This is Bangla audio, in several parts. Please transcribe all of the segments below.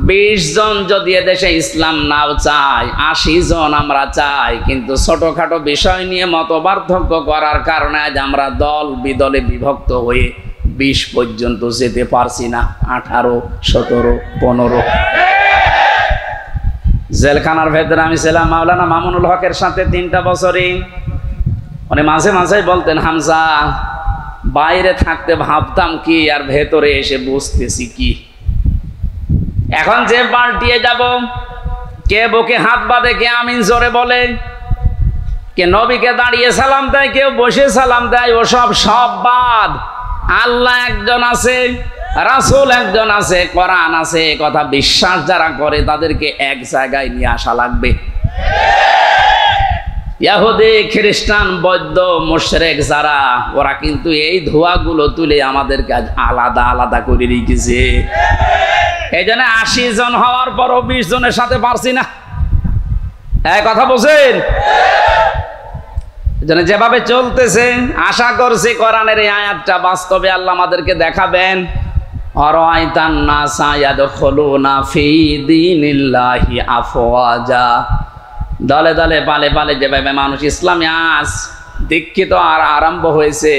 20 জন যদি এদেশে ইসলাম নাও চাই, 80 জন আমরা চাই, কিন্তু ছোটখাটো বিষয় নিয়ে মতপার্থক্য করার কারণে আজ আমরা দল বিদলে বিভক্ত হয়ে 20 পর্যন্ত যেতে পারছি না। 18, 17, 15। জেলখানার ভেতরে আমি ছিলাম মাওলানা মামুনুল হকের সাথে 3টা বছরই। উনি মাঝে মাঝে বলতেন, হামজা বাইরে থাকতে ভাবতাম কি আর ভেতরে এসে বুঝতেছি কি। এখন যে পাল্টিয়ে যাব, কে বুকে হাত বাঁধে, কে আমিন জোরে বলে, কে নবীকে দাঁড়িয়ে সালাম দেয়, কেউ বসে সালাম দেয়, ও সব বাদ। আল্লাহ একজন আছে, রাসূল একজন আছে, কোরআন আছে, কথা বিশ্বাস যারা করে তাদেরকে এক জায়গায় নিয়ে আসা লাগবে। ইহুদি, খ্রিস্টান, বৌদ্ধ, মুশরিক যারা, ওরা কিন্তু এই ধোঁয়াগুলো তুলে আমাদেরকে আজ আলাদা আলাদা করে রেখেছে। এই জন্য 80 জন হওয়ার পরও 20 জনের সাথে পারছি না। এই কথা বুঝেন? এই জন্য যেভাবে চলতেছে, আশা করছি কোরআনের এই আয়াতটা বাস্তবে আল্লাহ আমাদেরকে দেখাবেন। আরাআইতান নাসা ইয়াদখুলুনা ফি দীনিল্লাহি আফওয়াজা। দলে দলে পালে পালে যেভাবে মানুষ ইসলামে আজ দীক্ষিত আর আরম্ভ হয়েছে,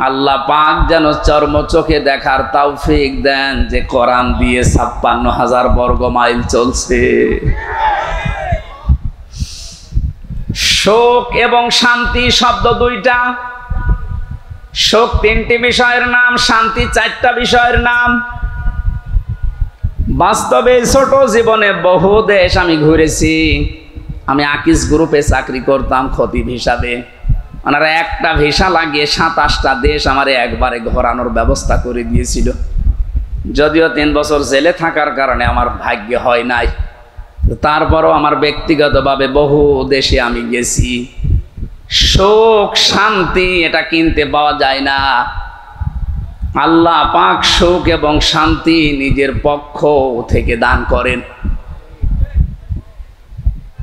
আল্লাহ পাক যেন চর্ম চোখে দেখার তৌফিক দেন যে কোরআন দিয়ে 56,000 বর্গ মাইল চলছে। শোক এবং শান্তি শব্দ দুইটা। শোক 3টি বিষয়ের নাম, শান্তি 4টা বিষয়ের নাম। বাস্তবে ছোট জীবনে বহু দেশ আমি ঘুরেছি। আমি আকিস গ্রুপে চাকরি করতাম খতিব হিসাবে। ওনারা একটা ভিসা লাগিয়ে 27টা দেশ আমারে একবারে ঘোরানোর ব্যবস্থা করে দিয়েছিল। যদিও 3 বছর জেলে থাকার কারণে আমার ভাগ্য হয় নাই, তারপরও আমার ব্যক্তিগতভাবে বহু দেশে আমি গেছি। সুখ শান্তি এটা কিনতে পাওয়া যায় না। আল্লাহ পাক সুখ এবং শান্তি নিজের পক্ষ থেকে দান করেন।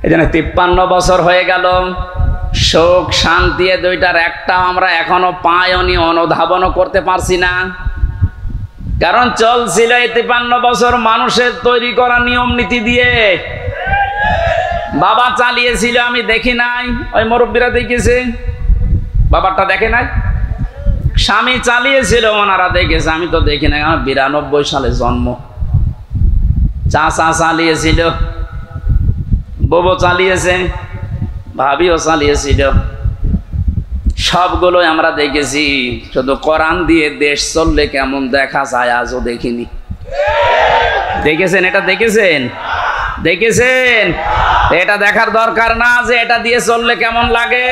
এজন্য 53 বছর হয়ে গেল, সুখ শান্তি এ দুইটার একটা আমরা এখনো পাইনি, অনুধাবনও করতে পারছি না। কারণ চলছিল এই 53 বছর মানুষের তৈরি করা নিয়ম নীতি দিয়ে। বাবা চালিয়েছিল, আমি দেখি নাই, ওই মুরব্বীরা দেখেছে। বাবারটা দেখে নাই। স্বামী চালিয়েছিল, ওনারা দেখেছে, আমি তো দেখি নাই। আমার 92 সালে জন্ম। চাচা চালিয়েছিল, বউ চালিয়েছে, ভাবিও চালিয়েছিল, সবগুলোই আমরা দেখেছি। শুধু কোরআন দিয়ে দেশ চললে কেমন দেখা যায় আজও দেখিনি। দেখেছেন? এটা দেখেছেন? দেখেছেন? এটা দেখার দরকার না যে এটা দিয়ে চললে কেমন লাগে।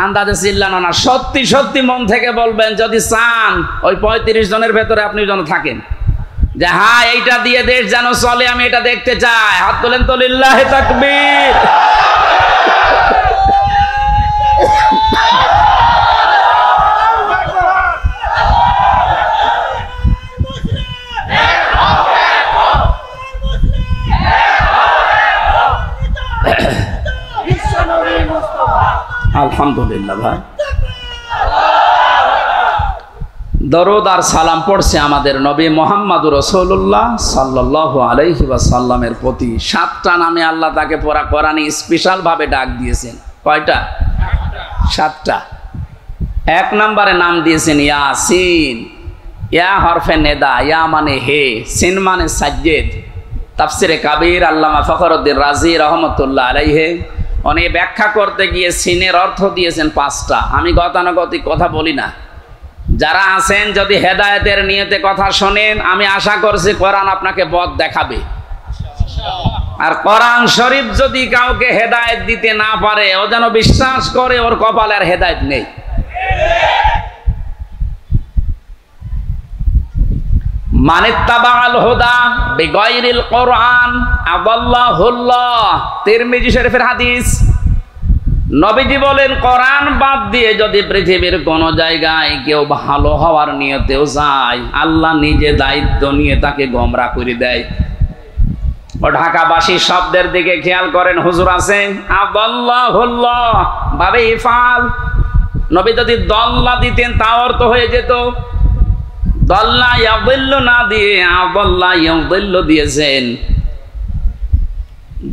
আন্দাজে চিল্লানো না, সত্যি সত্যি মন থেকে বলবেন যদি চান ওই 35 জনের ভেতরে আপনি যেন থাকেন যে হ্যাঁ এইটা দিয়ে দেশ যেন চলে, আমি এটা দেখতে চাই। হাত তোলেন তো, লিল্লাহি তাকবীর। আলহামদুলিল্লাহ ভাই, দরুদ আর সালাম পড়ছে আমাদের নবী মুহাম্মদুর রাসূলুল্লাহ সাল্লাল্লাহু আলাইহি ওয়াসাল্লামের প্রতি। 7টা নামে আল্লাহ তাকে পুরা কোরআনে স্পেশাল ভাবে ডাক দিয়েছেন। কয়টা? 7টা। 1 নম্বরে নাম দিয়েছেন ইয়াসিন। ইয়া হরফে নেদা, ইয়া মানে হে, সিন মানে সাজ্জেদ। তাফসিরে কাবীর আল্লামা ফখরুদ্দিন রাজি রহমতুল্লাহ আলাইহি উনি ব্যাখ্যা করতে গিয়ে সিনের অর্থ দিয়েছেন 5টা। আমি গতানুগতিক কথা বলি না। যারা আছেন যদি হেদায়েতের নিয়তে কথা শোনেন, আমি আশা করছি কোরআন আপনাকে পথ দেখাবে। আর কোরআন শরীফ যদি কাউকে হেদায়েত দিতে না পারে, ও যেন বিশ্বাস করে ওর কপালে আর হেদায়েত নেই। মানিত্তাবাআল হুদা বিগাইরিল কোরআন আদাল্লাহুল্লাহ। তিরমিজি শরীফের হাদিস। নবীজি বলেন কোরআন বাদ দিয়ে যদি পৃথিবীর কোন জায়গায় কেউ ভালো হওয়ার নিয়তেও যায়, আল্লাহ নিজে দায়িত্ব নিয়ে তাকে গোমরা করে দেয়। ও ঢাকাবাসী শব্দের দিকে খেয়াল করেন, হুজুর আছে আদাল্লাহুল্লাহ ভাবে ইফাল। নবী যদি দল্লা দিতেন তা অর্থ হয়ে যেত দাল্লা ইয়াদিল্লু না দিয়ে আদাল্লা ইয়াদিল্লু দিয়েছেন।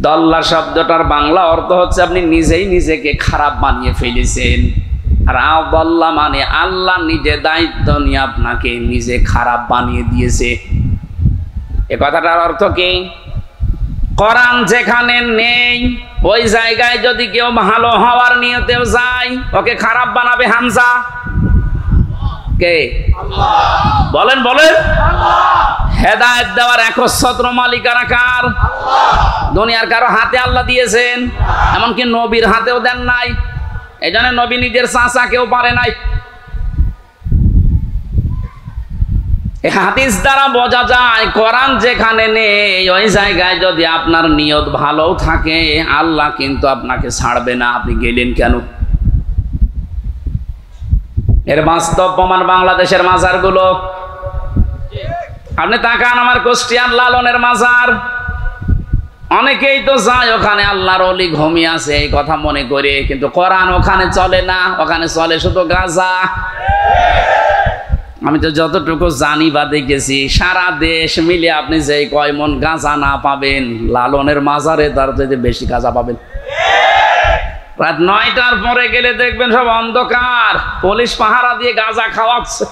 দাল্লা শব্দটার বাংলা অর্থ হচ্ছে আপনি নিজেই নিজেকে খারাপ বানিয়ে ফেলেছেন, আর আদাল্লা মানে আল্লাহ নিজে দায়িত্ব নিয়ে আপনাকে নিজে খারাপ বানিয়ে দিয়েছে। এ কথাটার অর্থ কি? কোরআন যেখানে নেই ওই জায়গায় যদি কেউ ভালো হওয়ার নিয়তেও যায়, ওকে খারাপ বানাবে হামজা কে? বলেন বলেন। হেদায়েত দেওয়ার একচ্ছত্র মালিকানা কার? দুনিয়ার কারো হাতে আল্লাহ দিয়েছেন, এমনকি নবীর হাতেও দেন নাই। এই জন্য নবী নিজের চাচা কেউ পারে নাই। এই হাদিস দ্বারা বোঝা যায় কোরআন যেখানে নেই ওই জায়গায় যদি আপনার নিয়ত ভালো থাকে, আল্লাহ কিন্তু আপনাকে ছাড়বে না। আপনি গেলেন কেন? এর বাস্তব প্রমাণ বাংলাদেশের মাজারগুলো। আপনি তাকান, আমার কুষ্টিয়ার লালনের মাজার, অনেকেই তো যায় ওখানে আল্লাহর ওলি ঘুমিয়ে আছে এই কথা মনে করে, কিন্তু কোরআন ওখানে চলে না, ওখানে চলে শুধু গাঁজা। আমি তো যতটুকু জানি বা দেখেছি, সারা দেশ মিলে আপনি যে কয় মন গাঁজা না পাবেন, লালনের মাজারে তার চাইতে বেশি গাঁজা পাবেন। রাত 9টার পরে গেলে দেখবেন সব অন্ধকার, পুলিশ পাহারা দিয়ে গাঁজা খাওয়াচ্ছে।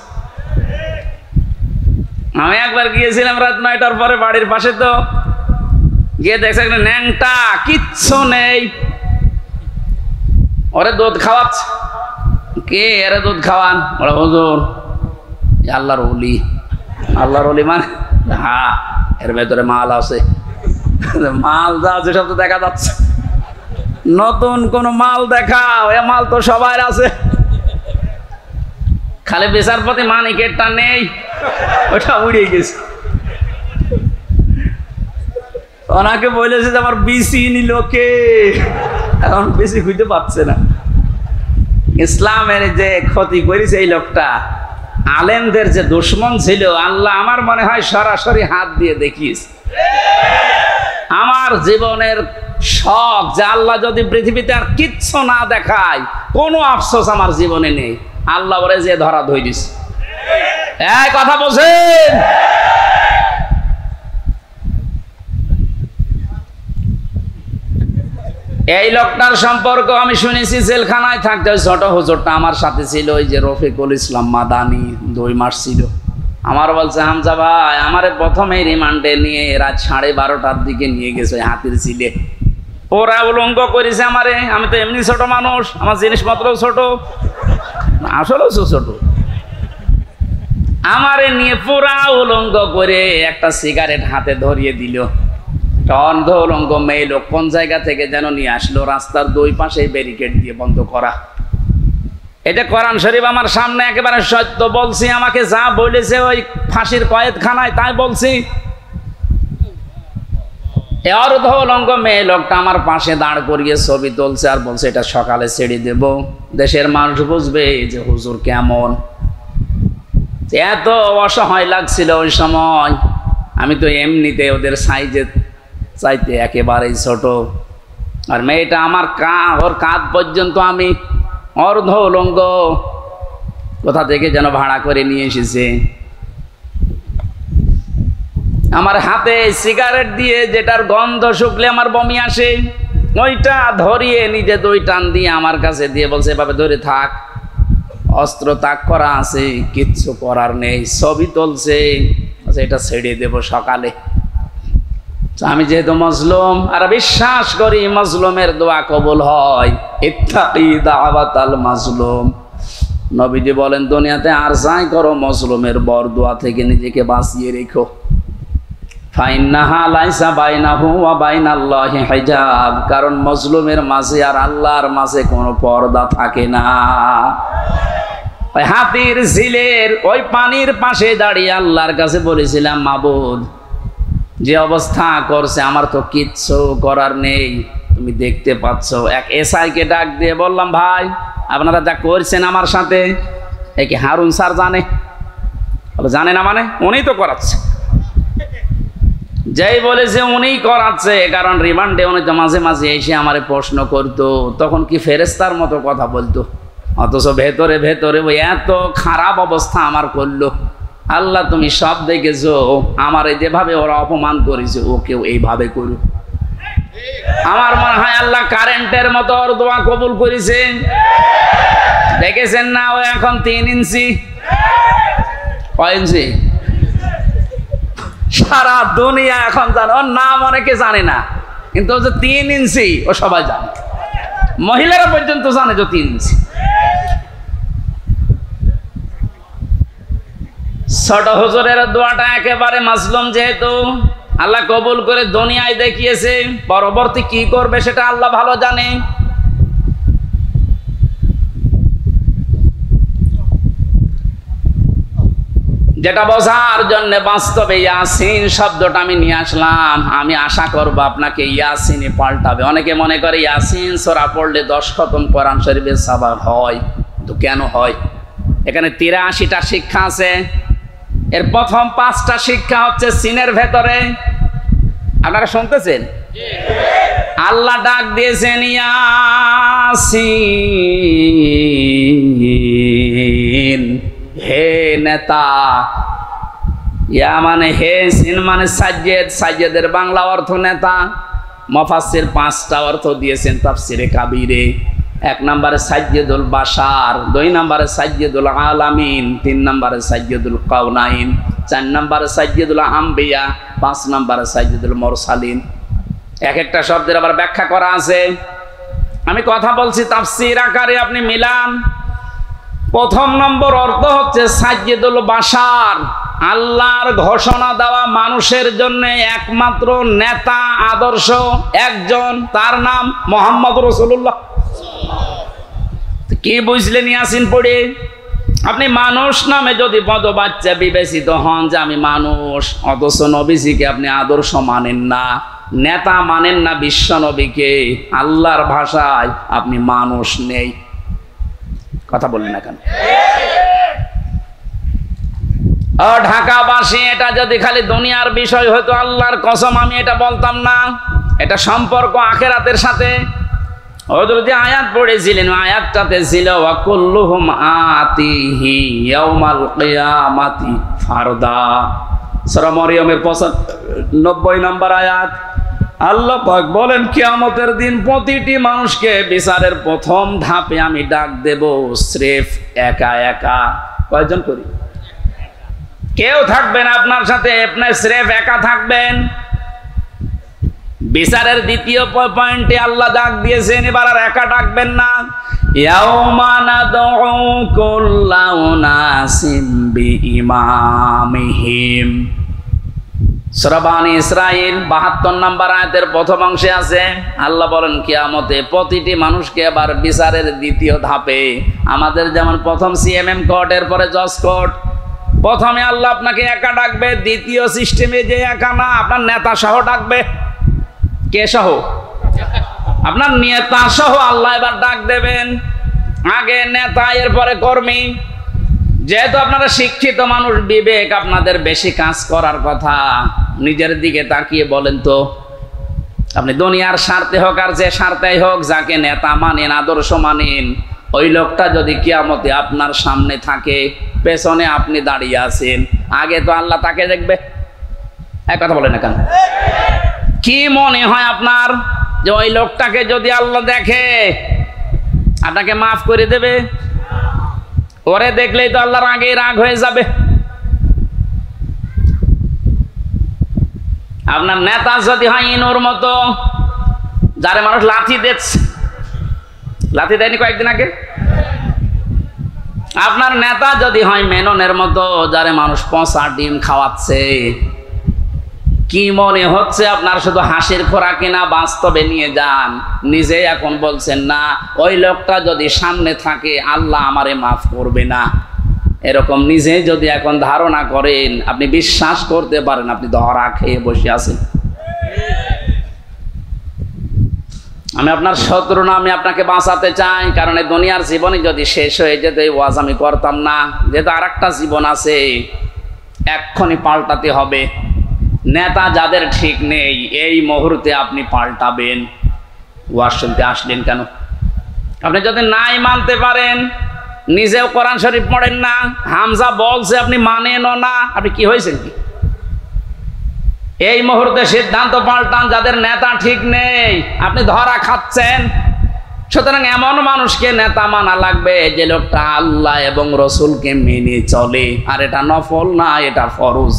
আমি একবার গিয়েছিলাম রাত 9টার পরে বাড়ির পাশে, তো গিয়ে দেখছে একটা ন্যাংটা, কিচ্ছু নেই, ওরে দুধ খাওয়াচ্ছে। কে এরে দুধ খাওয়ান? ওরা হুজুর আল্লাহর ওলি। আল্লাহর ওলি মানে? হ্যাঁ, এর ভেতরে মাল আছে। মাল যা আছে সব তো দেখা যাচ্ছে। নতুন কোন মাল দেখাও, এ মাল তো সবার আছে, খালি বিচারপতি মানিকেরটা নেই, ওটা উড়িয়ে গেছে। ওনাকে বলেছে যে আমার বিসি নিল কে, এখন বেশি খুঁজতে পারছে না। ইসলামের যে ক্ষতি করেছে এই লোকটা, আলেমদের যে দুশ্মন ছিল, আল্লাহ আমার মনে হয় সরাসরি হাত দিয়ে দেখিয়েছে। আমার জীবনের শখ যে আল্লাহ যদি পৃথিবীতে আর কিচ্ছু না দেখায়, কোনো আফসোস আমার জীবনে নেই, আল্লাহ বলে যে ধরা ধরিস। এই কথা বলছেন? এই লোকটার সম্পর্ক আমি শুনেছি জেলখানায় থাকতে ওই ছোট হুজুরটা আমার সাথে ছিল, ওই যে রফিকুল ইসলাম মাদানি, 2 মাস ছিল। আমার বলছে, হামজা ভাই আমারে প্রথমে রিমান্ডে নিয়ে রাত 12:30টার দিকে নিয়ে গেছে ওই হাতির ঝিলে। ওরা উলঙ্গ করেছে আমারে, আমি তো এমনি ছোট মানুষ, আমার জিনিসপত্রও ছোট, আসলেও ছোট। আমারে নিয়ে পুরা উলঙ্গ করে একটা সিগারেট হাতে ধরিয়ে দিল। অন্ধ উলঙ্গ মেয়ে লোক কোন জায়গা থেকে যেন নিয়ে আসলো, রাস্তার 2 পাশে ব্যারিকেড দিয়ে বন্ধ করা। এটা কোরআন শরীফ আমার সামনে, একেবারে সত্য বলছি। আমাকে যা বলেছে ওই ফাঁসির কয়েদখানায় তাই বলছি। অর্ধ উলঙ্গ মেয়ে লোকটা আমার পাশে দাঁড় করিয়ে ছবি তুলছে আর বলছে এটা সকালে ছেড়ে দেব, দেশের মানুষ বুঝবে যে হুজুর কেমন। এত অসহায় লাগছিল ওই সময়, আমি তো এমনিতে ওদের সাইজে চাইতে একেবারেই ছোট, আর মেয়েটা আমার ওর কাঁধ পর্যন্ত আমি অর্ধ উলঙ্গ, কোথা থেকে যেন ভাড়া করে নিয়ে এসেছে। আমার হাতে সিগারেট দিয়ে যেটার গন্ধ শুকলে আমার বমি আসে, ওইটা ধরিয়ে নিজে 2 টান দিয়ে আমার কাছে দিয়ে বলছে এভাবে ধরে থাক, অস্ত্র তাক করা আছে, কিচ্ছু করার নেই। ছবি তুলছে, এটা ছেড়ে দেব সকালে। আমি যেহেতু মজলুম আর বিশ্বাস করি মজলুমের দোয়া কবুল হয়, ইত্তাকি দাওয়াতাল মাজলুম। নবীজি বলেন দুনিয়াতে আর যাই করো মজলুমের বরদোয়া থেকে নিজেকে বাঁচিয়ে রেখো। ফাইন্নাহা লাইসা বাইনাহু ওয়া বাইনাল্লাহি হিজাব, কারণ মজলুমের মাঝে আর আল্লাহর মাঝে কোনো পর্দা থাকে না। ওই হাতির ঝিলের ওই পানির পাশে দাঁড়িয়ে আল্লাহর কাছে বলেছিলাম, মাবুদ যে অবস্থা করছে আমার তো কিচ্ছু করার নেই, তুমি দেখতে পাচ্ছ। এক এসআইকে ডাক দিয়ে বললাম, ভাই আপনারা যা করছেন আমার সাথে, এ কি হারুন স্যার জানে? বলে জানে না মানে? উনি তো করাচ্ছে। যেই বলেছে উনিই করাচ্ছে, কারণ রিমান্ডে উনি তো মাঝে মাঝে এসে আমারে প্রশ্ন করতো, তখন কি ফেরেস্তার মতো কথা বলতো, অথচ ভেতরে ভেতরে ওই এত খারাপ অবস্থা আমার করলো। আল্লাহ তুমি সব দেখেছো, আমারে যেভাবে ওরা অপমান করেছে ওকেও এইভাবে করো। আমার মনে হয় আল্লাহ কারেন্টের মতো ওর দোয়া কবুল করেছে। দেখেছেন না, ও এখন 3 ইঞ্চি। কয় ইঞ্চি? সারা দুনিয়া এখন জানে, ওর নাম অনেকে জানে না, কিন্তু ও যে 3 ইঞ্চি ও সবাই জানে, মহিলারা পর্যন্ত জানে যে 3 ইঞ্চি। ছোট হুজুরের দোয়াটা একেবারে মাসলুম, যেহেতু আল্লাহ কবুল করে দুনিয়ায় দেখিয়েছে, পরবর্তী কি করবে সেটা আল্লাহ ভালো জানে। যেটা বোঝার জন্য বাস্তবে ইয়াসিন শব্দটা আমি নিয়ে আসলাম। আমি আশা করব আপনাকে ইয়াসিনে পাল্টাবে। অনেকে মনে করে ইয়াসিন সূরা পড়লে 10 খতম কোরআন শরীফের সওয়াব হয়, তো কেন হয়? এখানে 83টা শিক্ষা আছে। এর প্রথম 5টা শিক্ষা হচ্ছে সিনের ভেতরে। আপনারা শুনতেছেন? আল্লাহ ডাক দিয়েছেন ইয়াসিন, হে নেতা। ইয়া মানে হে, সিন মানে সাজ্জেদ, সাজ্জেদের বাংলা অর্থ নেতা। মুফাসসির 5টা অর্থ দিয়েছেন তাফসিরে কাবীরে। 1 নম্বরে সাজ্জেদুল বাশার, 2 নম্বরে সাজ্জেদুল আলামিন, 3 নম্বরে সাজ্জেদুল কাউনাইন, 4 নম্বরে সাজ্জেদুল আম্বিয়া, 5 নম্বরে সাজ্জেদুল মুরসালিন। এক একটা শব্দের আবার ব্যাখ্যা করা আছে। আমি কথা বলছি তাফসীর আকারে, আপনি মিলান। প্রথম নম্বর অর্থ হচ্ছে সাজ্জেদুল বাশার, আল্লাহর ঘোষণা দেওয়া মানুষের জন্য একমাত্র নেতা আদর্শ একজন, তার নাম মুহাম্মদ রাসূলুল্লাহ। কি বুঝলেন ইয়াসিন পড়ে? আপনি মানুষ নামে যদি পদবাচ্চা বিবেচিত হন যে আমি মানুষ, অথচ নবীজিকে আপনি আদর্শ মানেন না, নেতা মানেন না, বিশ্ব নবীকে, আল্লাহর ভাষায় আপনি মানুষ নেই। কথা বললেন না কেন? ও ঢাকাবাসী, এটা যদি খালি দুনিয়ার বিষয় হতো, আল্লাহর কসম আমি এটা বলতাম না। এটা সম্পর্ক আখিরাতের সাথে। হুজুর যে আয়াত পড়েছিলেন, আয়াতটাতে ছিল ওয়া কুল্লুহুম আতিহি ইয়াউমাল কিয়ামাতি ফারদা। সূরা মরিয়মের 95 নম্বর আয়াত। আল্লাহ পাক বলেন কিয়ামতের দিন প্রতিটি মানুষকে বিচারের প্রথম ধাপে আমি ডাক দেব স্রেফ একা একা। কয়জন করি? কেউ থাকবেন আপনার সাথে, আপনি স্রেফ একা থাকবেন। বিচারের দ্বিতীয় পয়েন্টে আল্লাহ ডাক দিয়েছেন, এবার আর একা ডাকবেন না। ইয়াউমা নাদউ কুল্লা উনাসিম বিইমামিহিম। সূরা বানী ইসরাঈল 72 নম্বর আয়াতের প্রথম অংশে আছে, আল্লাহ বলেন কিয়ামতে প্রতিটি মানুষকে আবার বিচারের দ্বিতীয় ধাপে, আমাদের যেমন প্রথম সিএমএম কোর্ট, এরপরে জজ কোর্ট, প্রথমে আল্লাহ আপনাকে একা ডাকবে, দ্বিতীয় সিস্টেমে যে একা না, আপনার নেতা সহ ডাকবে। কে সহ? আপনার নেতা সহ আল্লাহ এবার ডাক দেবেন। আগে নেতা, এরপরে কর্মী। যেহেতু আপনারা শিক্ষিত মানুষ, বিবেক আপনাদের বেশি কাজ করার কথা। নিজের দিকে তাকিয়ে বলেন তো, আপনি দুনিয়ার স্বার্থে হোক আর যে স্বার্থেই হোক, যাকে নেতা মানেন, আদর্শ মানেন, ওই লোকটা যদি কিয়ামতে আপনার সামনে থাকে, পেছনে আপনি দাঁড়িয়ে আছেন, আগে তো আল্লাহ তাকে দেখবে। এক কথা বলেন না কেন? কি মনে হয় আপনার যে ওই লোকটাকে যদি আল্লাহ দেখে আপনাকে মাফ করে দেবে? ওরে দেখলেই তো আল্লাহর আগেই রাগ হয়ে যাবে। আপনার নেতা যদি হয় ইনুর মতো, যারে মানুষ লাথি দিচ্ছে, লাথি দেয়নি কয়েকদিন আগে? আপনার নেতা যদি হয় মেননের মতো, যারে মানুষ পচা ডিম খাওয়াচ্ছে, কি মনে হচ্ছে আপনার শুধু হাসির খোরাকি না, বাস্তবে নিয়ে যান। নিজে এখন বলছেন না, ওই লোকটা যদি সামনে থাকে আল্লাহ আমারে মাফ করবে না, এরকম নিজে যদি এখন ধারণা করেন, আপনি বিশ্বাস করতে পারেন আপনি ধরা খেয়ে বসে আছেন। আমি আপনার শত্রু না, আমি আপনাকে বাঁচাতে চাই। কারণ এই দুনিয়ার জীবনে যদি শেষ হয়ে যেত, এই ওয়াজ আমি করতাম না। যেহেতু আর একটা জীবন আছে, এক্ষুনি পাল্টাতে হবে। নেতা যাদের ঠিক নেই, এই মুহূর্তে আপনি পাল্টাবেন। ওয়াজ শুনতে আসলেন কেন? আপনি যদি নাই মানতে পারেন, নিজেও কোরআন শরীফ পড়েন না, হামজা বলছে আপনি মানেনও না, আপনি কি হয়েছেন কি? এই মুহূর্তে সিদ্ধান্ত পাল্টান, যাদের নেতা ঠিক নেই আপনি ধরা খাচ্ছেন। সুতরাং এমন মানুষকে নেতা মানা লাগবে যে লোকটা আল্লাহ এবং রসুলকে মেনে চলে, আর এটা নফল না, এটা ফরজ।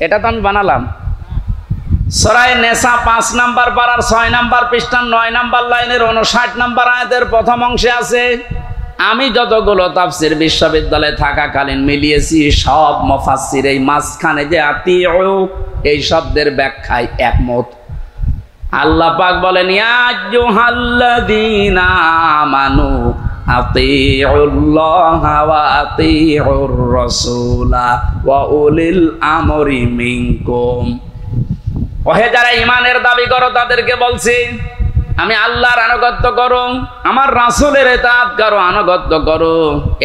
এটা তো আমি বানালাম। সূরা নেসা 5 নাম্বার পারার 6 নাম্বার পৃষ্ঠার 9 নাম্বার লাইনের 59 নাম্বার আয়াতের প্রথম অংশে আছে। আমি যতগুলো তাফসীর বিশ্ববিদ্যালয়ে থাকাকালীন মিলিয়েছি, সব মুফাসসির এই মাঝখানে যে আতিউ এই শব্দের ব্যাখ্যায় একমত। আল্লাহ পাক বলেন, ইয়া আইয়ুহাল্লাযীনা আমানু আতিউল্লাহা ওয়া আতিউর রাসূলা ওয়া উলিল আমরি মিনকুম। ওহে যারা ঈমানের দাবি করো তাদেরকে বলছি, আমি আল্লাহর আনুগত্য করো, আমার রাসূলের ইতাআত করো, আনুগত্য করো।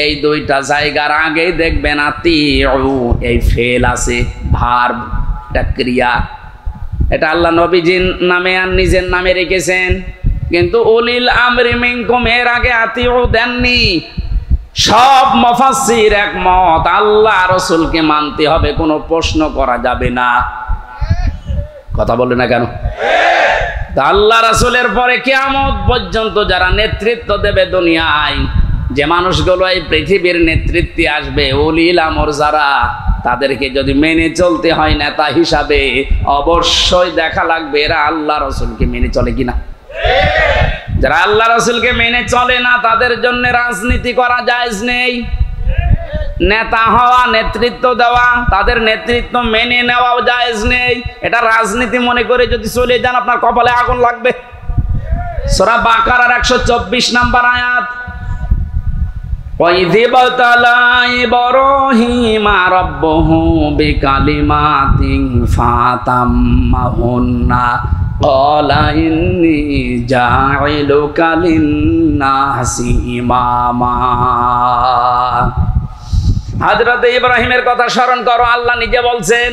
এই দুইটা জায়গার আগেই দেখবেন আতিউ এই ফেল আছে, ভার্ব, এটা ক্রিয়া। এটা আল্লাহ নবীজির নামে আর নিজের নামে রেখেছেন, কিন্তু উলিল আমরি মিনকুম এর আগে আতিউ দেননি। সব মুফাসসির একমত, আল্লাহ রাসূলকে মানতে হবে, কোনো প্রশ্ন করা যাবে না। কথা বলে না কেন? আল্লাহ রাসূলের পরে কিয়ামত পর্যন্ত যারা নেতৃত্ব দেবে দুনিয়ায়, যে মানুষগুলো এই পৃথিবীর নেতৃত্বে আসবে, উলিল আমর যারা, তাদেরকে যদি মেনে চলতে হয় নেতা হিসাবে, অবশ্যই দেখা লাগবে এরা আল্লাহ রাসূলকে মেনে চলে কিনা। যারা আল্লাহ রাসূলকে মেনে চলে না তাদের জন্য রাজনীতি করা জায়েজ নেই। নেতা হওয়া, নেতৃত্ব দেওয়া, তাদের নেতৃত্ব মেনে নেওয়াও জায়েজ নেই। এটা রাজনীতি মনে করে যদি চলে যান আপনার কপালে আগুন লাগবে। সূরা বাকারার 124 নাম্বার আয়াত, وَإِذِ ابْتَلَى إِبْرَاهِيمَ رَبُّهُ بِكَلِمَاتٍ فَأَتَمَّهُنَّ قَالَ إِنِّي جَاعِلُكَ لِلنَّاسِ إِمَامًا। হযরত ইব্রাহিমের কথা স্মরণ করো, আল্লাহ নিজে বলছেন,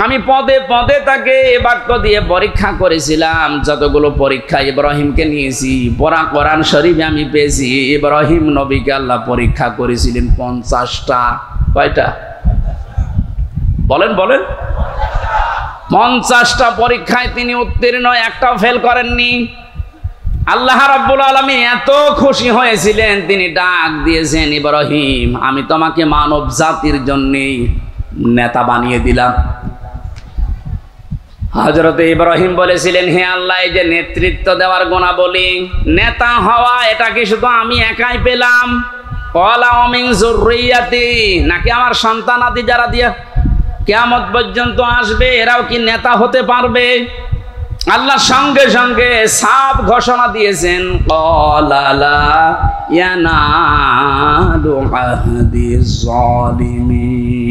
আমি পদে পদে তাকে বাক্য দিয়ে পরীক্ষা করেছিলাম। যতগুলো পরীক্ষা ইব্রাহিমকে নিয়েছি, পড়া কোরআন শরীফে আমি পেয়েছি, ইব্রাহিম নবীকে আল্লাহ পরীক্ষা করেছিলেন 50টা। কয়টা বলেন বলেন? 50টা পরীক্ষায় তিনি উত্তীর্ণ, একটাও ফেল করেননি। আল্লাহ রাব্বুল আলামিন এত খুশি হয়েছিলেন, তিনি ডাক দিয়েছেন, ইব্রাহিম আমি তোমাকে মানব জাতির জন্য নেতা বানিয়ে দিলাম। হযরত ইব্রাহিম বলেছিলেন, হে আল্লাহ, এই যে নেতৃত্ব দেওয়ার গুণাবলী, নেতা হওয়া, এটা কি শুধু আমি একাই পেলাম? ক্বালা ওয়া মিন যুররিয়াতি, নাকি আমার সন্তানাদি যারা দিয়া কিয়ামত পর্যন্ত আসবে এরাও কি নেতা হতে পারবে? আল্লাহ সঙ্গে সঙ্গে সাফ ঘোষণা দিয়েছেন, ক্বালা লা ইয়ানালু আহদিজ জালিমিন।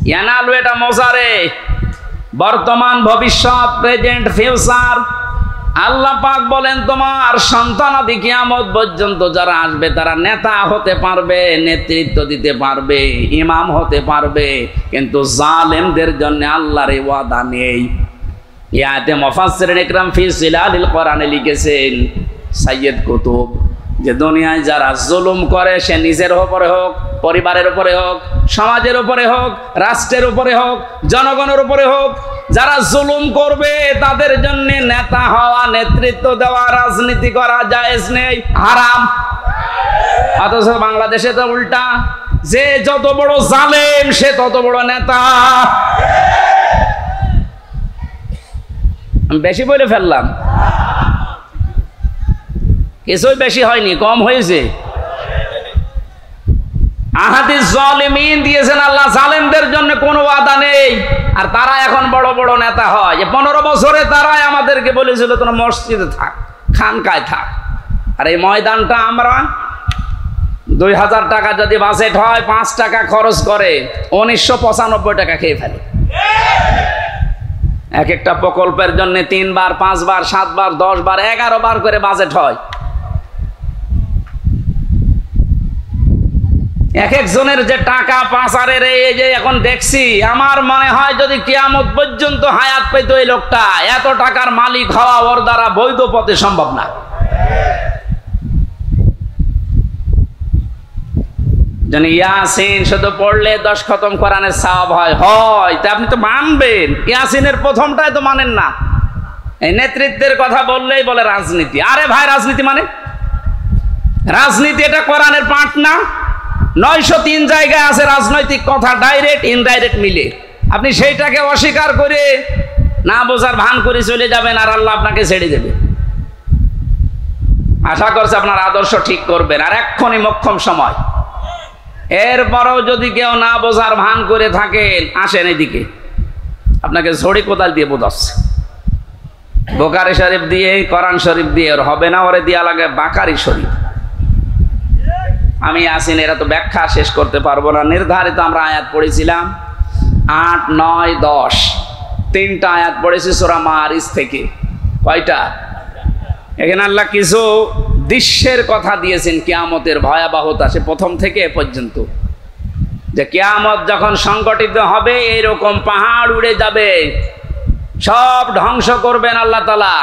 ইয়ানালু এটা মোজারে, বর্তমান, ভবিষ্যৎ, প্রেজেন্ট, ফিউচার। আল্লাহ পাক বলেন তোমার সন্তানাদি কিয়ামত পর্যন্ত যারা আসবে তারা নেতা হতে পারবে, নেতৃত্ব দিতে পারবে, ইমাম হতে পারবে, কিন্তু জালেমদের জন্য আল্লাহর এই ওয়াদা নেই। ইয়াতে মুফাসসিরিন ইকরাম ফি জিলালিল কোরআনে লিখেছেন সাইয়্যিদ কুতুব, যে দুনিয়ায় যারা জুলুম করে, সে নিজের উপরে হোক, পরিবারের উপরে হোক, সমাজের উপরে হোক, রাষ্ট্রের উপরে হোক, জনগণের উপরে হোক, যারা জুলুম করবে তাদের জন্য নেতা হওয়া, নেতৃত্ব দেওয়া, রাজনীতি করা জায়েজ নেই, হারাম। অথচ বাংলাদেশে তো উল্টা, যে যত বড় জালেম সে তত বড় নেতা। বেশি বলে ফেললাম? কিছুই বেশি হয়নি, কম হয়েছে। আহাদিস জালিমিন দিয়েছেন আল্লাহ, জালেমদের জন্য কোনো ওয়াদা নেই। আর তারা এখন বড় বড় নেতা হয়। 15 বছরে তারাই আমাদেরকে বলেছিল তোমরা মসজিদে থাক, খানকায় থাক। আর এই ময়দানটা আমরা 2000 টাকা যদি বাজেট হয়, 5 টাকা খরচ করে 1995 টাকা খেয়ে ফেলে। এক একটা প্রকল্পের জন্য 3 বার, 5 বার, 7 বার, 10 বার, 11 বার করে বাজেট হয়। এক একজনের যে টাকা পাচারের এই যে এখন দেখছি, আমার মনে হয় যদি কিয়ামত পর্যন্ত হায়াত পেত এই লোকটা, এত টাকার মালিক হওয়া ওর দ্বারা বৈধ পথে সম্ভব না। যেন ইয়াসিন শুধু পড়লে 10 খতম কোরআনের সওয়াব হয় তা আপনি তো মানবেন, ইয়াসিনের প্রথমটাই তো মানেন না। এই নেতৃত্বের কথা বললেই বলে রাজনীতি। আরে ভাই, রাজনীতি মানে রাজনীতি এটা কোরআনের পাঠ না? 903 জায়গায় আছে রাজনৈতিক কথা, ডাইরেক্ট ইনডাইরেক্ট মিলে। আপনি সেইটাকে অস্বীকার করে না বোঝার ভান করে চলে যাবেন আর আল্লাহ আপনাকে ছেড়ে দেবে। আশা করছে আপনার আদর্শ ঠিক করবেন, আর এক্ষুনি মোক্ষম সময়। এরপরেও যদি কেউ না বোঝার ভান করে থাকেন, আসেন এদিকে, আপনাকে ঝড়ি কোদাল দিয়ে বোঝাচ্ছে। বোকারি শরীফ দিয়ে, কোরআন শরীফ দিয়ে ওর হবে না, ওরে দিয়া লাগে বাকারি শরীফ। আমি আসিন, এরা তো ব্যাখ্যা শেষ করতে পারবো না। নির্ধারিত আমরা আয়াত পড়েছিলাম 8, 9, 10, 3টা আয়াত পড়েছি সূরা মারিজ থেকে। কয়টা? এখানে আল্লাহ কিছু দৃশ্যের কথা দিয়েছেন, কিয়ামতের ভয়াবহতা, সে প্রথম থেকে এ পর্যন্ত, যে কিয়ামত যখন সংগঠিত হবে এইরকম পাহাড় উড়ে যাবে, সব ধ্বংস করবেন আল্লাহ তাআলা।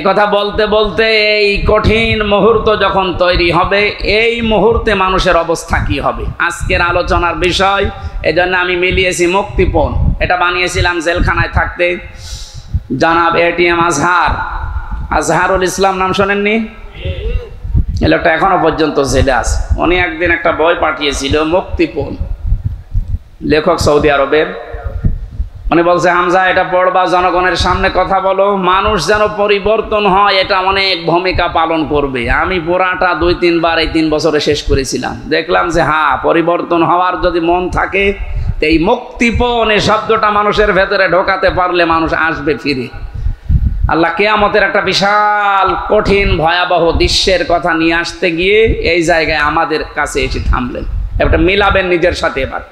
একথা বলতে বলতে এই কঠিন মুহূর্ত যখন তৈরি হবে, এই মুহূর্তে মানুষের অবস্থা কি হবে আজকের আলোচনার বিষয়। এজন্য আমি মিলিয়েছি মুক্তিপণ। এটা বানিয়েছিলাম জেলখানায় থাকতে। জনাব এটিএম আজহারুল ইসলাম নাম শোনেননি? এই লোকটা এখনো পর্যন্ত জেলে আছে। উনি একদিন একটা বই পাঠিয়েছিল, মুক্তিপণ, লেখক সৌদি আরবের। উনি বলছে, হামজা এটা পড়বা, জনগণের সামনে কথা বলো, মানুষ যেন পরিবর্তন হয়, এটা অনেক ভূমিকা পালন করবে। আমি পুরাটা 2-3 বার এই 3 বছরে শেষ করেছিলাম। দেখলাম যে হ্যাঁ, পরিবর্তন হওয়ার যদি মন থাকে, এই মুক্তিপণ এই শব্দটা মানুষের ভেতরে ঢোকাতে পারলে মানুষ আসবে ফিরে। আল্লাহ কিয়ামতের একটা বিশাল কঠিন ভয়াবহ দৃশ্যের কথা নিয়ে আসতে গিয়ে এই জায়গায় আমাদের কাছে এসে থামলেন। একটা মিলাবেন নিজের সাথে। এবার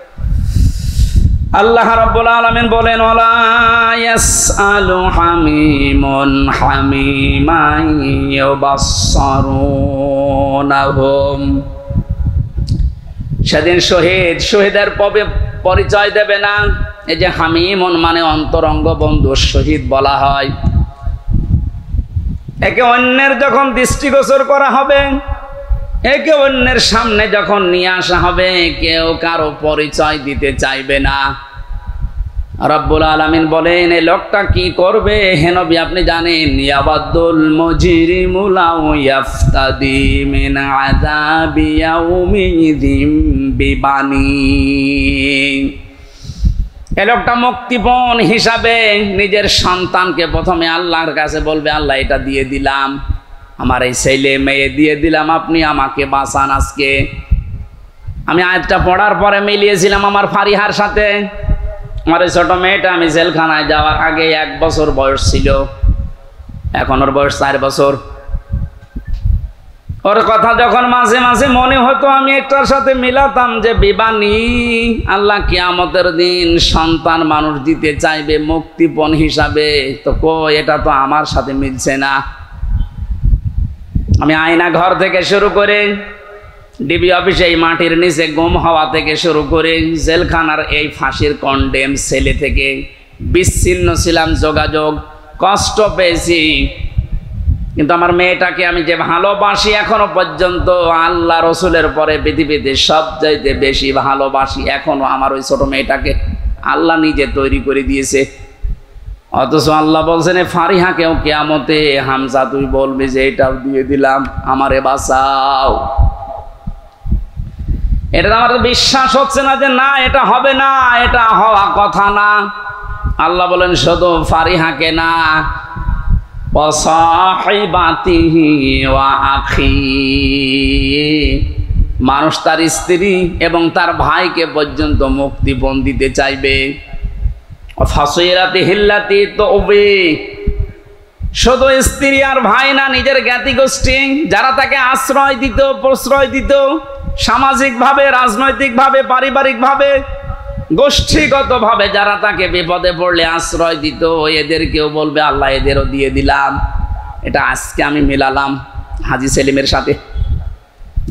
আল্লাহ রাব্বুল আলামিন বলেন, ওয়ালা ইয়াসআলু হামিমুন হামিমান ইউবাসসারুনাহুম। সেদিন শহীদের পরিচয় দেবে না। এই যে হামিমুন মানে অন্তরঙ্গ বন্ধু, শহীদ বলা হয়। একে অন্যের যখন দৃষ্টিগোচর করা হবে, একে অন্যের সামনে যখন নিয়ে আসা হবে, কেউ কারো পরিচয় দিতে চাইবে না। রব্বুল আলামিন বলেন, এই লোকটা কি করবে হে নবী আপনি জানেন? ইয়াবাদুল মুজরিমু লাউ ইয়াফতাদি মিন আযাবি ইয়াউমিযিম বিবানি। এই লোকটা মুক্তিপণ হিসাবে নিজের সন্তানকে প্রথমে আল্লাহর কাছে বলবে, আল্লাহ এটা দিয়ে দিলাম, আমার এই ছেলে মেয়ে দিয়ে দিলাম, আপনি আমাকে বাঁচান আজকে। আমি আয়াতটা পড়ার পরে মিলিয়েছিলাম আমার ফারিহার সাথে। আমার এই ছোট মেয়েটা আমি জেলখানায় যাওয়ার আগে 1 বছর বয়স ছিল, এখন ওর বয়স 4 বছর। ওর কথা যখন মাঝে মাঝে মনে হতো, আমি একটার সাথে মিলাতাম যে বিবানি, আল্লাহ কিয়ামতের দিন সন্তান মানুষ দিতে চাইবে মুক্তিপণ হিসাবে। তো এটা তো আমার সাথে মিলছে না। আমি আয়না ঘর থেকে শুরু করে ডিবি অফিসে এই মাটির নিচে গুম হওয়া থেকে শুরু করে জেলখানার এই ফাঁসির কন্ডেম সেলে থেকে বিচ্ছিন্ন ছিলাম, যোগাযোগ কষ্ট পেয়েছি। কিন্তু আমার মেয়েটাকে আমি যে ভালোবাসি এখনো পর্যন্ত, আল্লাহ রসুলের পরে পৃথিবীতে সবচাইতে বেশি ভালোবাসি এখনো আমার ওই ছোট মেয়েটাকে। আল্লাহ নিজে তৈরি করে দিয়েছে। অথচ আল্লাহ বলছেন, ফারিহাকেও কিয়ামতে হামজা তুই বলবি যে এটাও দিয়ে দিলাম, আমারে বাঁচাও। এটা আমার তো বিশ্বাস হচ্ছে না যে না এটা হবে না, এটা হওয়া কথা না। আল্লাহ বলেন শুধু ফারিহাকে না, ওয়াসাহিবাতিহি ওয়া আখি, মানুষ তার স্ত্রী এবং তার ভাইকে পর্যন্ত মুক্তিপণ দিতে চাইবে। ফাসিরাতি হিল্লাতি তওবি, শুধু স্ত্রী আর ভাই না, নিজের জ্ঞাতি গোষ্ঠী যারা তাকে আশ্রয় দিত, প্রশ্রয় দিত, সামাজিকভাবে, রাজনৈতিকভাবে, পারিবারিকভাবে, গোষ্ঠীগতভাবে যারা তাকে বিপদে পড়লে আশ্রয় দিত, এদেরকেও বলবে আল্লাহ এদেরও দিয়ে দিলাম। এটা আজকে আমি মিলালাম হাজী সেলিমের সাথে।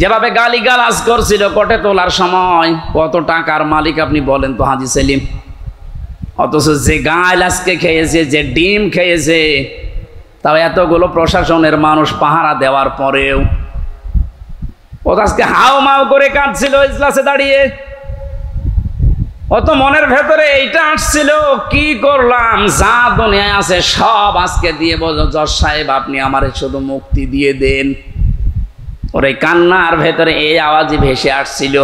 যেভাবে গালিগালাজ করছিল কোর্টে তোলার সময়, কত টাকার মালিক আপনি বলেন তো হাজী সেলিম। অথচ যে গাল আজকে খেয়েছে, যে ডিম খেয়েছে, তাও এতগুলো প্রশাসনের মানুষ পাহারা দেওয়ার পরেও ও আজকে হাও মাও করে কাঁদছিল ইজলাসে দাঁড়িয়ে। ও তো মনের ভেতরে এইটা আসছিল, কি করলাম, যা দুনিয়ায় আছে সব আজকে দিয়ে বলো জজ সাহেব আপনি আমারে শুধু মুক্তি দিয়ে দেন। ওর এই কান্নার ভেতরে এই আওয়াজই ভেসে আসছিল।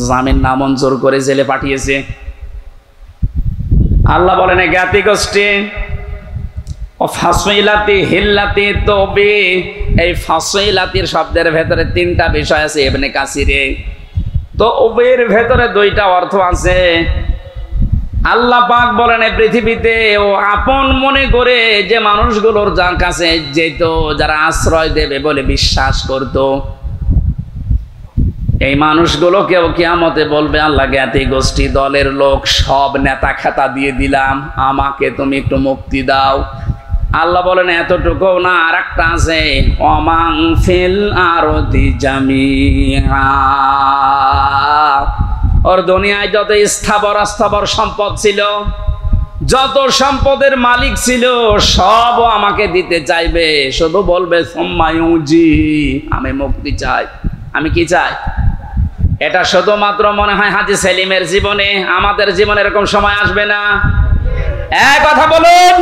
জামিন নামঞ্জুর করে জেলে পাঠিয়েছে। আল্লাহ বলেন জ্ঞাতি গোষ্ঠী ও ফাসইলাতি হিল্লাতি তবে এই ফাসইলাতির শব্দের ভেতরে তিনটা বিষয় আছে ইবনে কাসিরে। তো ওবের ভেতরে দুইটা অর্থ আছে। আল্লাহ পাক বলেন এই পৃথিবীতে ও আপন মনে করে যে মানুষগুলোর যার কাছে যেত, যারা আশ্রয় দেবে বলে বিশ্বাস করত, এই মানুষগুলোকেও কিয়ামতে বলবে আল্লাহ জ্ঞাতি গোষ্ঠী দলের লোক সব নেতা খাতা দিয়ে দিলাম, আমাকে তুমি একটু মুক্তি দাও। আল্লাহ বলেন এতটুকু না, আর একটা আছে ওমাং ফিল আরদি জামিআ। ওর দুনিয়ায় যত স্থাবর অস্থাবর সম্পদ ছিল, যত সম্পদের মালিক ছিল সব আমাকে দিতে চাইবে, শুধু বলবে সুম্মায়ুজি, আমি মুক্তি চাই। আমি কি চাই? এটা শুধুমাত্র মনে হয় হাজী সেলিমের জীবনে, আমাদের জীবনে এরকম সময় আসবে না? এক কথা বলুন।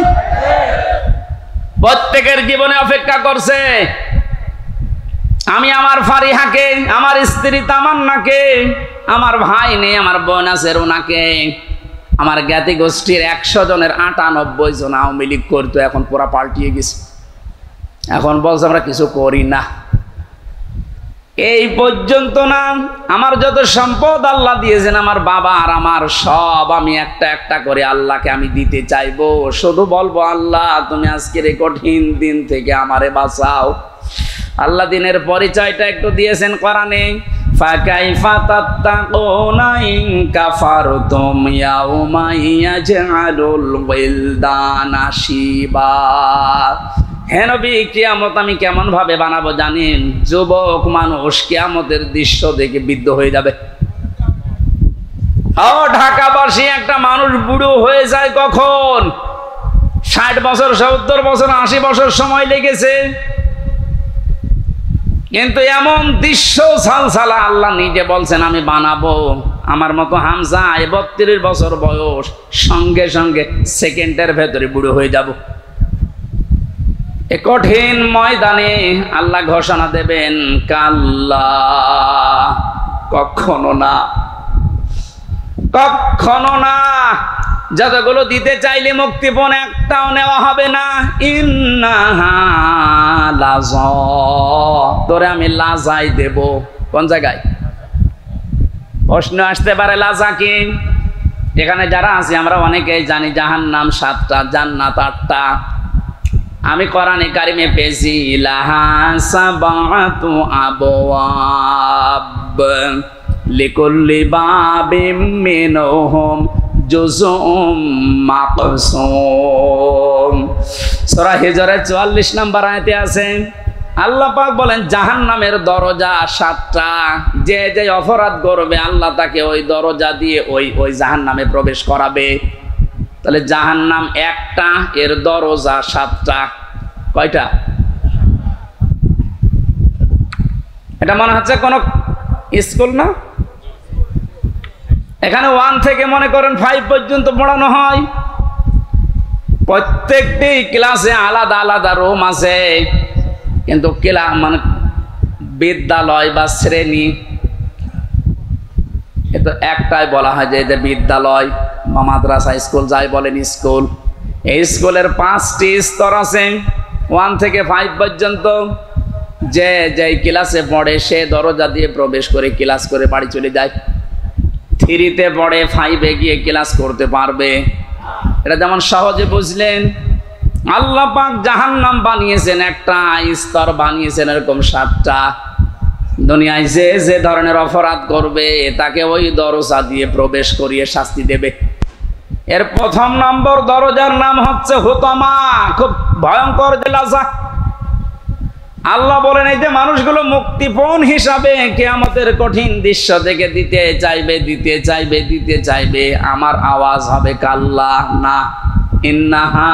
প্রত্যেকের জীবনে অপেক্ষা করছে। আমি আমার ফারিহাকে, আমার স্ত্রী তামান্নাকে, আমার ভাই নেই, আমার বোন আছে রুনাকে, আমার জ্ঞাতি গোষ্ঠীর 100 জনের 98 জন আওয়ামী লীগ করতো, এখন পুরা পাল্টিয়ে গেছে। এখন বলছে আমরা কিছু করি না। এই পর্যন্ত না, আমার যত সম্পদ আল্লাহ দিয়েছেন আমার বাবা আর আমার সব আমি একটা একটা করে আল্লাহকে আমি দিতে চাইবো, শুধু বলবো আল্লাহ তুমি আজকের এই কঠিন দিন থেকে আমারে বাঁচাও। আল্লাহ দিনের পরিচয়টা একটু দিয়েছেন কোরআনে, ফাকাইফা তাত্তাকুনা ইন কাফারতুম ইয়াউমা ইয়াজআলুল ওয়িলদানা শিবা। হে নবী, কিয়ামত আমি কেমন ভাবে বানাবো জানেন? যুবক মানুষ কিয়ামতের দৃশ্য দেখে বিদ্ধ হয়ে যাবে। ও ঢাকাবাসী, একটা মানুষ বুড়ো হয়ে যায় কখন? 60 বছর, 70 বছর, 80 বছর সময় লেগেছে, কিন্তু এমন দৃশ্য সালসালা আল্লাহ নিজে বলছেন আমি বানাবো। আমার মতো হামজা 32 বছর বয়স, সঙ্গে সঙ্গে সেকেন্ডের ভেতরে বুড়ো হয়ে যাব। এ কঠিন ময়দানে আল্লাহ ঘোষণা দেবেন কাল্লা, কখনো না, কখনো না। যতগুলো দিতে চাইলে মুক্তিপণ একটাও নেওয়া হবে না। ইন্নাহা লাযা, তোরে আমি লাজাই দেব। কোন জায়গায়? প্রশ্ন আসতে পারে লাজা কি? এখানে যারা আছি আমরা অনেকেই জানি জাহান্নাম 7টা, জান্নাত 8টা। আমি কোরআনে কারিমে পেয়েছি লাহা সাবাতু আবওয়াব লিকুল্লি বাবিম মিনহুম জুজুম মাকসুম। সূরা হিজরের 44 নম্বর আয়াতে আছে আল্লাহ পাক বলেন জাহান্নামের দরজা 7টা। যে যে অপরাধ করবে আল্লাহ তাকে ওই দরজা দিয়ে ওই জাহান্নামে প্রবেশ করাবে। তাহলে জাহান্নাম একটা, এর দরজা 7টা। কয়টা? এটা মনে হচ্ছে কোন স্কুল না? এখানে 1 থেকে মনে করেন 5 পর্যন্ত পড়ানো হয়। প্রত্যেকটি ক্লাসে আলাদা আলাদা রুম আছে, কিন্তু মানে বিদ্যালয় বা শ্রেণী এতো একটাই বলা হয় যে বিদ্যালয় বা মাদ্রাসা, স্কুল যাই বলেন স্কুল। এই স্কুলের 5টি স্তর আছে 1 থেকে 5 পর্যন্ত। যে যেই ক্লাসে পড়ে সে দরজা দিয়ে প্রবেশ করে ক্লাস করে বাড়ি চলে যায়। 3তে পড়ে 5-এ গিয়ে ক্লাস করতে পারবে। এটা যেমন সহজে বুঝলেন। আল্লাহ পাক জাহান্নাম বানিয়েছেন একটা, স্তর বানিয়েছেন এরকম 7টা। দুনিয়ায় যে যে ধরনের অপরাধ করবে তাকে ওই দরজা দিয়ে প্রবেশ করিয়ে শাস্তি দেবে। এর 1ম নম্বর দরজার নাম হচ্ছে হুতামা, খুব ভয়ঙ্কর জেলাজা। আল্লাহ বলেন এই যে মানুষগুলো মুক্তিপণ হিসাবে কিয়ামতের কঠিন দৃশ্য থেকে দিতে চাইবে, দিতে চাইবে, দিতে চাইবে, আমার আওয়াজ হবে কাল্লা না, ইন্নাহা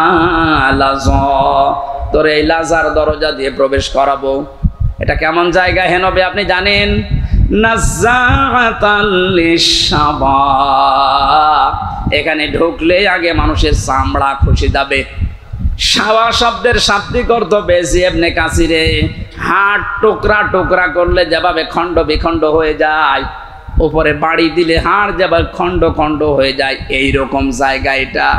লাযা, তোর এই লাজার দরজা দিয়ে প্রবেশ করাবো। এটা কেমন জায়গা হে নবী আপনি জানেন? নাজ্জাআতাল লিশাবা, এখানে ঢুকলে আগে মানুষের চামড়া খসে যাবে। শাওয়া শব্দের শাব্দিক অর্থ বেশি ইবনে কাসিরে, হাড় টুকরা টুকরা করলে যেভাবে খণ্ড বিখণ্ড হয়ে যায়, উপরে বাড়ি দিলে হাড় যেভাবে খণ্ড খণ্ড হয়ে যায়, এইরকম জায়গা এটা।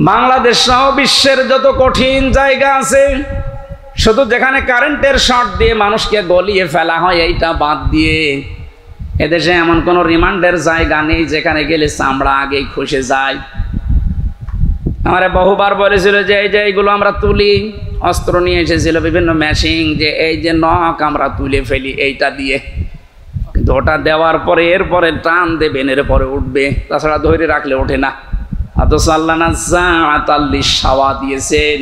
বাংলাদেশ সহ বিশ্বের যত কঠিন জায়গা আছে, শুধু যেখানে কারেন্টের শর্ট দিয়ে মানুষকে গলিয়ে ফেলা হয় এইটা বাদ দিয়ে এদেশে এমন কোনো রিমান্ডের জায়গা নেই যেখানে গেলে চামড়া আগেই খসে যায়। আমারে বহুবার বলেছিল যে এই যে এইগুলো আমরা তুলি, অস্ত্র নিয়ে এসেছিল বিভিন্ন মেশিন, যে এই যে নখ আমরা তুলে ফেলি এইটা দিয়ে, কিন্তু ওটা দেওয়ার পরে এরপরে টান দেবেন, এরপরে উঠবে, তাছাড়া ধরে রাখলে ওঠে না। অথচ আল্লাহ নাজ্জাআতাল লিশাওয়া দিয়েছেন,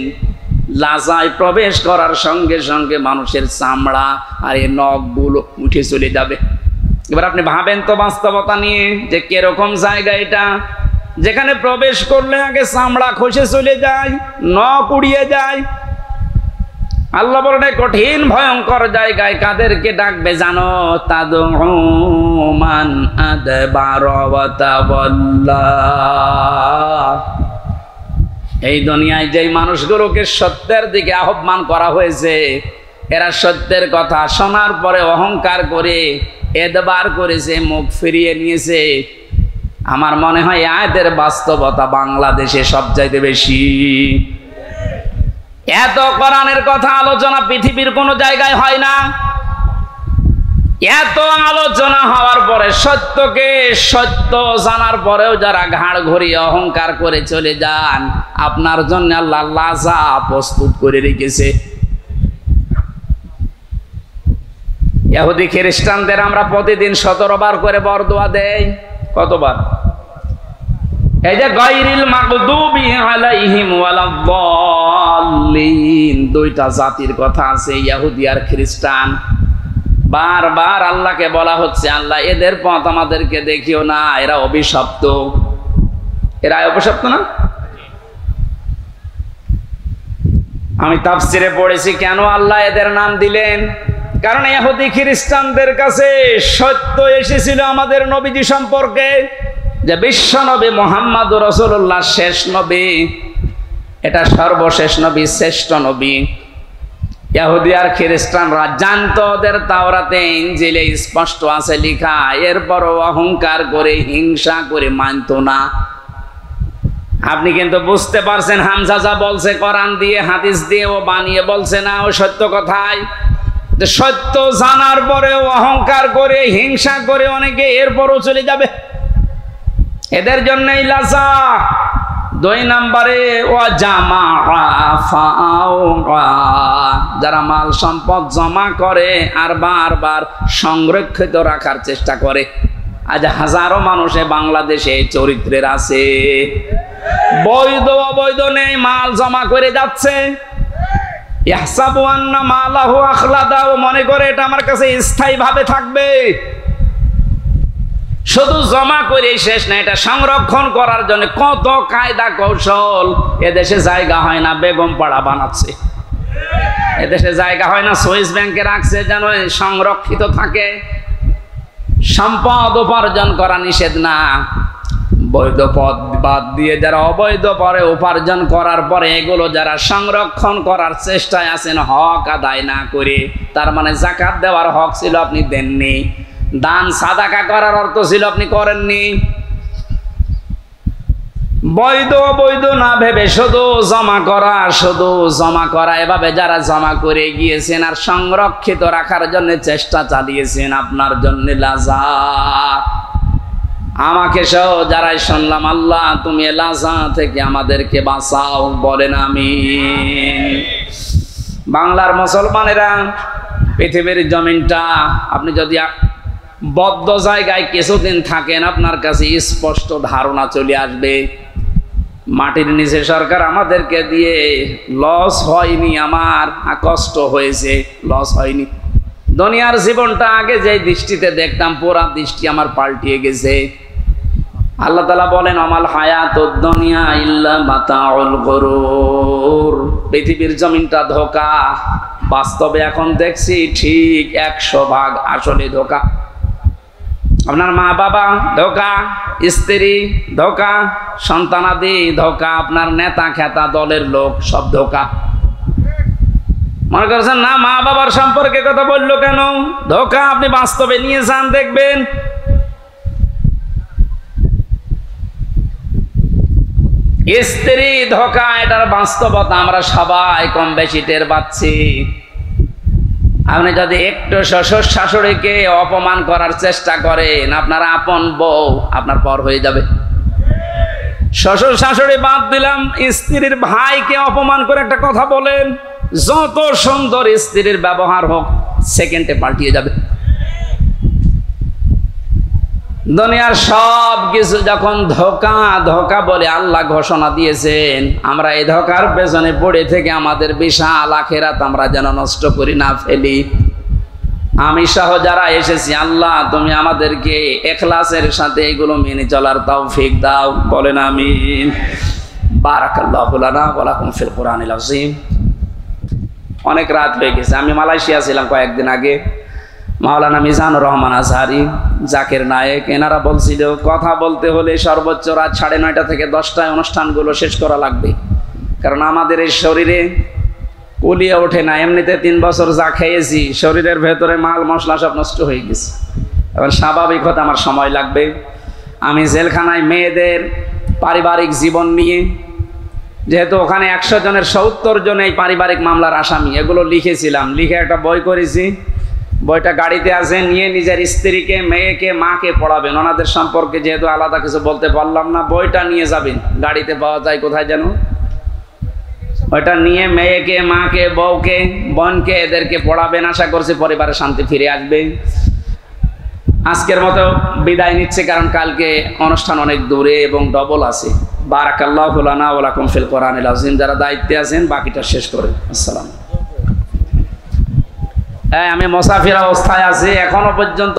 লাজায় প্রবেশ করার সঙ্গে সঙ্গে মানুষের চামড়া আর এই নখগুলো উঠে চলে যাবে। এবার আপনি ভাবেন তো বাস্তবতা নিয়ে যে কিরকম জায়গা এটা, যেখানে প্রবেশ করলে আগে চামড়া খসে চলে যায়, নখ উড়িয়ে যায়। আল্লাহ বলেন কঠিন ভয়ঙ্কর জায়গায় কাদেরকে ডাকবে জানো? তাদউ মান আদবারা ওয়া তাওয়াল্লা। এই দুনিয়ায় যেই মানুষগুলোকে সত্যের দিকে আহ্বান করা হয়েছে, এরা সত্যের কথা শোনার পরে অহংকার করে এদবার করেছে, মুখ ফিরিয়ে নিয়েছে। আমার মনে হয় আয়াতের বাস্তবতা বাংলাদেশে সবচাইতে বেশি। এত কোরআনের কথা আলোচনা পৃথিবীর কোনো জায়গায় হয় না। এত আলোচনা হওয়ার পরে, সত্যকে সত্য জানার পরেও যারা ঘাড় ঘুরিয়ে অহংকার করে চলে যান, আপনার জন্য আল্লাহ লাজা প্রস্তুত করে রেখেছে। ইহুদি খ্রিস্টানদের আমরা প্রতিদিন 17 বার করে বরদোয়া দেই। কতবার? এই যে গায়রিল মাগদুবি আলাইহিম ওয়ালাদ-দাল্লিন, দুইটা জাতির কথা আছে, ইহুদি আর খ্রিস্টান। বারবার আল্লাহকে বলা হচ্ছে, আল্লাহ এদের পথ আমাদেরকে দেখিও না, এরা অভিশপ্ত। এরা অভিশপ্ত না? আমি তাফসিরে পড়েছি কেন আল্লাহ এদের নাম দিলেন। কারণ ইহুদি খ্রিস্টানদের কাছে সত্য এসেছিল আমাদের নবীজি সম্পর্কে, যে বিশ্ব নবী মুহাম্মদুর রাসূলুল্লাহ শেষ নবী, এটা সর্বশেষ নবী, শ্রেষ্ঠ নবী। ইহুদি আর খ্রিস্টানরা জানতো ওদের তাওরাতে ইনজিলে স্পষ্ট আছে লেখা, এরপরও অহংকার করে হিংসা করে মানতো না। আপনি কিন্তু বুঝতে পারছেন হামজা যা বলছে কোরআন দিয়ে হাদিস দিয়ে ও বানিয়ে বলছে না, ও সত্য কথাই। সত্য জানার পরেও অহংকার করে হিংসা করে অনেকে এরপরও চলে যাবে, এদের জন্যই লাজা। 2 নম্বরে যারা মাল সম্পদ জমা করে আর বারবার সংরক্ষিত রাখার চেষ্টা করে। আজ হাজারো মানুষে বাংলাদেশে চরিত্রের আছে, বৈধ অবৈধ নেই, মাল জমা করে যাচ্ছে। ইয়াহসাবু আন্না মালাহু আখলাদাহু, মনে করে এটা আমার কাছে স্থায়ী ভাবে থাকবে। শুধু জমা করে শেষ না, এটা সংরক্ষণ করার জন্য কত কায়দা কৌশল। এদেশে জায়গা হয় না, বেগম পাড়া বানাচ্ছে। এদেশে জায়গা হয় না, সুইস ব্যাংকে রাখছে যেন সংরক্ষিত থাকে। সম্পদ উপার্জন করা নিষেধ না, বৈধ পথ বাদ দিয়ে যারা অবৈধ পরে উপার্জন করার পরে এগুলো যারা সংরক্ষণ করার চেষ্টায় আছেন হক আদায় না করে, তার মানে যাকাত দেওয়ার হক ছিল আপনি দেননি, দান সাদাকা করার অর্থ ছিল আপনি করেননি। বৈধ বৈধ না ভেবে শুধু জমা করা, শুধু জমা করা, এভাবে যারা জমা করে গিয়েছেন আর সংরক্ষিত রাখার জন্য চেষ্টা চালিয়েছেন, আপনার জন্য লাজা। আমাকে সহ যারাই শুনলাম, আল্লাহ তুমি লাজা থেকে আমাদেরকে বাঁচাও, বলেন আমিন। বাংলার মুসলমানেরা, পৃথিবীর জমিনটা আপনি যদি বদ্ধ জায়গায় কিছুদিন থাকেন, আপনার কাছে স্পষ্ট ধারণা চলে আসবে মাটির নিচে সরকার আমাদেরকে দিয়ে লস হয়নি, আমার কষ্ট হয়েছে, লস হয়নি। দুনিয়ার জীবনটা আগে যে দৃষ্টিতে দেখতাম, পুরা দৃষ্টি আমার পাল্টিয়ে গেছে। আল্লাহ তাআলা বলেন, আমাল হায়াতুদ দুনিয়া ইল্লা মাতাউল গুরুর, পৃথিবীর জমিনটা ধোঁকা, বাস্তবে এখন দেখছি ঠিক 100 ভাগ আসলে ধোঁকা। আপনার মা বাবা ধোঁকা, স্ত্রী ধোঁকা, সন্তানাদি ধোঁকা, আপনার নেতা খেতা দলের লোক সব ধোঁকা। মনে করছেন না মা বাবার সম্পর্কে কথা বললো কেন? ধোঁকা। আপনি বাস্তবে নিয়ে যান দেখবেন। স্ত্রী ধোঁকা, এটার বাস্তবতা আমরা সবাই কম বেশি টের পাচ্ছি। আপনি যদি একটু শ্বশুর শাশুড়িকে অপমান করার চেষ্টা করেন, আপনার আপন বউ আপনার পর হয়ে যাবে। শ্বশুর শাশুড়ি বাদ দিলাম, স্ত্রীর ভাইকে অপমান করে একটা কথা বলেন, যত সুন্দর স্ত্রীর ব্যবহার হোক সেকেন্ডে পাল্টিয়ে যাবে। দুনিয়ার সব কিছু যখন ধোঁকা ধোঁকা বলে আল্লাহ ঘোষণা দিয়েছেন, আমরা এই ধোঁকার পেছনে পড়ে থেকে আমাদের বিশাল আখিরাত আমরা যেন নষ্ট করি না ফেলি। আমি সহ যারা এসেছি, আল্লাহ তুমি আমাদেরকে ইখলাসের সাথে এগুলো মেনে চলার তৌফিক দাও, বলেন আমিন। বারাকাল্লাহু লানা ওয়া লাকুম ফিল কুরআনিল আযীম। অনেক রাত হয়ে গেছে। আমি মালয়েশিয়া ছিলাম কয়েকদিন আগে। মাওলানা মিজানুর রহমান আজহারি, জাকির নায়েক, এনারা বলছিল কথা বলতে হলে সর্বোচ্চ রাত 9:30 থেকে 10টায় অনুষ্ঠানগুলো শেষ করা লাগবে, কারণ আমাদের এই শরীরে কুলিয়ে ওঠে না। এমনিতে 3 বছর যা খেয়েছি, শরীরের ভেতরে মাল মশলা সব নষ্ট হয়ে গেছে। এবার স্বাভাবিক হতে আমার সময় লাগবে। আমি জেলখানায় মেয়েদের পারিবারিক জীবন নিয়ে, যেহেতু ওখানে 100 জনের 70 জন এই পারিবারিক মামলার আসামি, এগুলো লিখেছিলাম, লিখে একটা বই করেছি। বইটা গাড়িতে আছে, নিয়ে নিজের স্ত্রীকে, মেয়েকে, মাকে পড়াবেন। ওনাদের সম্পর্কে যেহেতু আলাদা কিছু বলতে পারলাম না, বইটা নিয়ে যাবেন। গাড়িতে পাওয়া যায় কোথায় যেন, ওইটা নিয়ে মেয়েকে, মাকে, বউকে, বোনকে, এদেরকে পড়াবেন। আশা করছি পরিবারে শান্তি ফিরে আসবে। আজকের মতো বিদায় নিচ্ছে, কারণ কালকে অনুষ্ঠান অনেক দূরে এবং ডবল আছে। বারাকাল্লাহু লানা ওয়া লাকুম ফিল কুরআনিল আযীম। যারা দায়িত্বে আছেন বাকিটা শেষ করেন। আসসালাম। আমি মুসাফির অবস্থায় আছি এখনো পর্যন্ত।